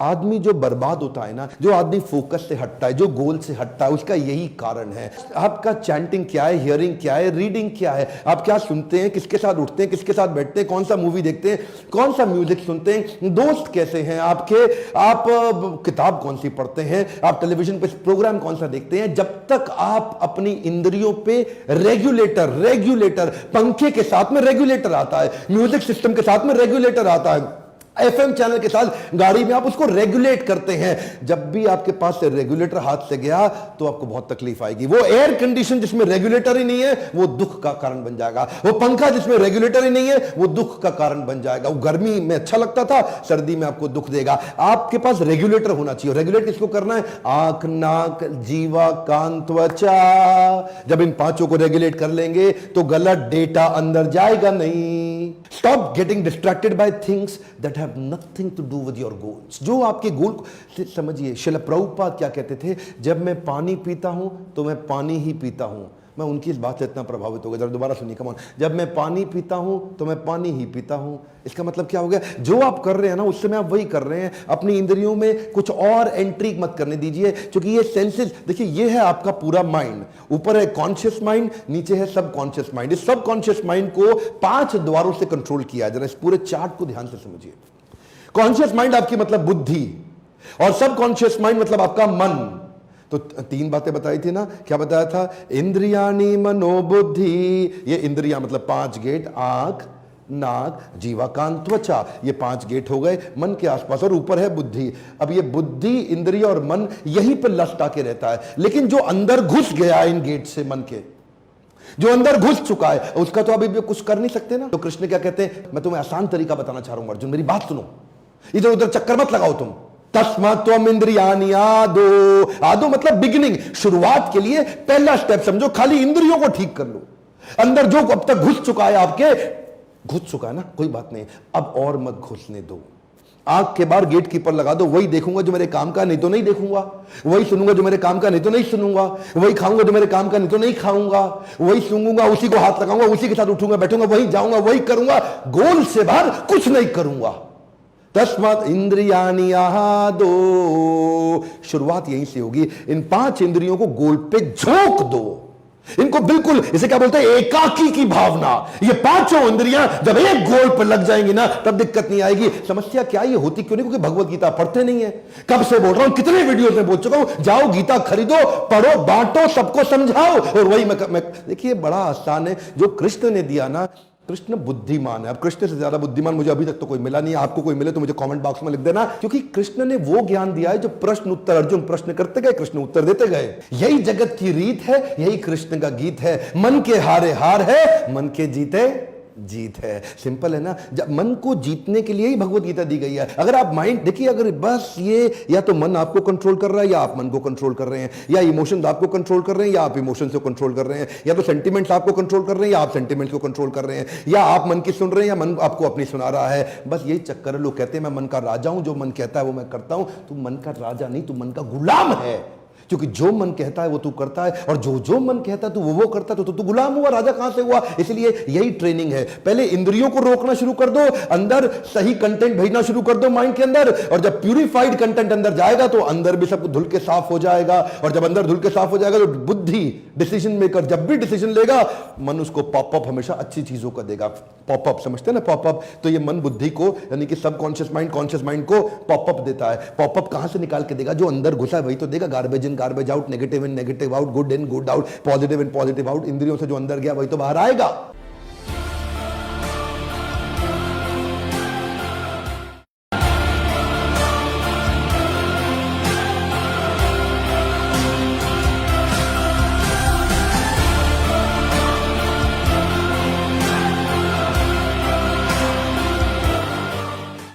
आदमी जो बर्बाद होता है ना, जो आदमी फोकस से हटता है, जो गोल से हटता है, उसका यही कारण है। आपका चैंटिंग क्या है, हियरिंग क्या है, रीडिंग क्या है, आप क्या सुनते हैं, किसके साथ उठते हैं, किसके साथ बैठते हैं, कौन सा मूवी देखते हैं, कौन सा म्यूजिक सुनते हैं, दोस्त कैसे हैं आपके, आप किताब कौन सी पढ़ते हैं, आप टेलीविजन पे प्रोग्राम कौन सा देखते हैं। जब तक आप अपनी इंद्रियों पे रेगुलेटर पंखे के साथ में रेगुलेटर आता है, म्यूजिक सिस्टम के साथ में रेगुलेटर आता है, एफएम चैनल के साथ गाड़ी में आप उसको रेगुलेट करते हैं, जब भी आपके पास से रेगुलेटर हाथ से गया तो आपको बहुत तकलीफ आएगी। वो एयर कंडीशन जिसमें रेगुलेटर ही नहीं है वो दुख का कारण बन जाएगा, वो पंखा जिसमें रेगुलेटर ही नहीं है वो दुख का कारण बन जाएगा। वो गर्मी में अच्छा लगता था, सर्दी में आपको दुख देगा। आपके पास रेगुलेटर होना चाहिए। रेगुलेट किसको करना है? आंख, नाक, जीवा, कान, त्वचा। जब इन पांचों को रेगुलेट कर लेंगे तो गलत डेटा अंदर जाएगा नहीं। Stop getting distracted by things that have nothing to do with your goals. जो आपके गोल को समझिए। श्रील प्रभुपाद क्या कहते थे? जब मैं पानी पीता हूं तो मैं पानी ही पीता हूं। मैं उनकी इस बात से इतना प्रभावित हो गया। जरा दोबारा सुनिए, कम ऑन। जब मैं पानी पीता हूं तो मैं पानी ही पीता हूं। इसका मतलब क्या हो गया? जो आप कर रहे हैं ना उस समय आप वही कर रहे हैं। अपनी इंद्रियों में कुछ और एंट्री मत करने दीजिए, क्योंकि ये सेंसेस, देखिए ये है आपका पूरा माइंड। ऊपर है कॉन्शियस माइंड, नीचे है सब कॉन्शियस माइंड। इस सब कॉन्शियस माइंड को 5 द्वारों से कंट्रोल किया है। जरा इस पूरे चार्ट को ध्यान से समझिए। कॉन्शियस माइंड आपकी मतलब बुद्धि, और सब कॉन्शियस माइंड मतलब आपका मन। तो 3 बातें बताई थी ना। क्या बताया था? इंद्रियाणि मनोबुद्धि। ये इंद्रियां मतलब 5 गेट, आंख, नाक, जीवा, कान, त्वचा। ये 5 गेट हो गए मन के आसपास, और ऊपर है बुद्धि। अब ये बुद्धि, इंद्रिय और मन यहीं पर लस्ट आके रहता है। लेकिन जो अंदर घुस गया इन गेट से, मन के जो अंदर घुस चुका है, उसका तो अभी भी कुछ कर नहीं सकते ना। तो कृष्ण क्या कहते हैं? मैं तुम्हें आसान तरीका बताना चाह रहा हूं अर्जुन, मेरी बात सुनो, इधर उधर चक्कर मत लगाओ तुम। तस्मात् त्वम इंद्रियाणि आदो। आदो मतलब बिगिनिंग, शुरुआत के लिए पहला स्टेप समझो, खाली इंद्रियों को ठीक कर लो। अंदर जो अब तक घुस चुका है आपके, घुस चुका है ना, कोई बात नहीं, अब और मत घुसने दो। आंख के बाहर गेट कीपर लगा दो। वही देखूंगा जो मेरे काम का, नहीं तो नहीं देखूंगा। वही सुनूंगा जो मेरे काम का, नहीं तो नहीं सुनूंगा। वही खाऊंगा जो मेरे काम का, नहीं तो नहीं खाऊंगा। वही सूंघूंगा, उसी को हाथ लगाऊंगा, उसी के साथ उठूंगा बैठूंगा, वही जाऊंगा, वही करूंगा। गोल से बाहर कुछ नहीं करूंगा। तस्मात् इंद्रियाणि आदो। शुरुआत यहीं से होगी। इन 5 इंद्रियों को गोल पे झोंक दो। इनको बिल्कुल, इसे क्या बोलते हैं? एकाकी की भावना। ये 5 इंद्रियां जब एक गोल पर लग जाएंगी ना, तब दिक्कत नहीं आएगी। समस्या क्या ये होती क्यों नहीं? क्योंकि भगवत गीता पढ़ते नहीं है। कब से बोल रहा हूं, कितने वीडियोस में बोल चुका हूं, जाओ गीता खरीदो, पढ़ो, बांटो, सबको समझाओ। और वही मैं देखिए बड़ा आसान है जो कृष्ण ने दिया ना। कृष्ण बुद्धिमान है। अब कृष्ण से ज्यादा बुद्धिमान मुझे अभी तक तो कोई मिला नहीं है। आपको कोई मिले तो मुझे कमेंट बॉक्स में लिख देना, क्योंकि कृष्ण ने वो ज्ञान दिया है जो प्रश्न उत्तर, अर्जुन प्रश्न करते गए, कृष्ण उत्तर देते गए। यही जगत की रीत है, यही कृष्ण का गीत है। मन के हारे हार है, मन के जीते जीत है। सिंपल है ना। जब मन को जीतने के लिए ही भगवत गीता दी गई है। अगर आप माइंड देखिए, अगर बस ये या तो मन आपको कंट्रोल कर रहा है या आप मन को कंट्रोल कर रहे हैं, या इमोशंस आपको कंट्रोल कर रहे हैं या आप इमोशंस को कंट्रोल कर रहे हैं, या तो सेंटिमेंट्स आपको कंट्रोल कर रहे हैं या आप सेंटिमेंट्स को कंट्रोल कर रहे हैं, या आप मन की सुन रहे हैं या मन आपको अपनी सुना रहा है। बस यही चक्कर है। लोग कहते हैं मैं मन का राजा हूं, जो मन कहता है वो मैं करता हूं। तू मन का राजा नहीं, तू मन का गुलाम है। क्योंकि जो मन कहता है वो तू करता है, और जो जो मन कहता है तू वो करता है, तो तू गुलाम हुआ, राजा कहां से हुआ? इसलिए यही ट्रेनिंग है। पहले इंद्रियों को रोकना शुरू कर दो, अंदर सही कंटेंट भेजना शुरू कर दो माइंड के अंदर, और जब प्यूरिफाइड कंटेंट अंदर जाएगा तो अंदर भी सब धुल के साफ हो जाएगा। और जब अंदर धुल के साफ हो जाएगा तो बुद्धि, डिसीजन मेकर, जब भी डिसीजन लेगा, मन उसको पॉपअप हमेशा अच्छी चीजों का देगा। पॉपअप समझते हैं ना? पॉपअप तो ये मन बुद्धि को, यानी कि सब कॉन्शियस माइंड कॉन्शियस माइंड को पॉपअप देता है। पॉपअप कहां से निकाल के देगा? जो अंदर घुसा है वही तो देगा। Garbage in garbage out, negative in negative out, good in good out, positive in positive out. इंद्रियों से जो अंदर गया वही तो बाहर आएगा।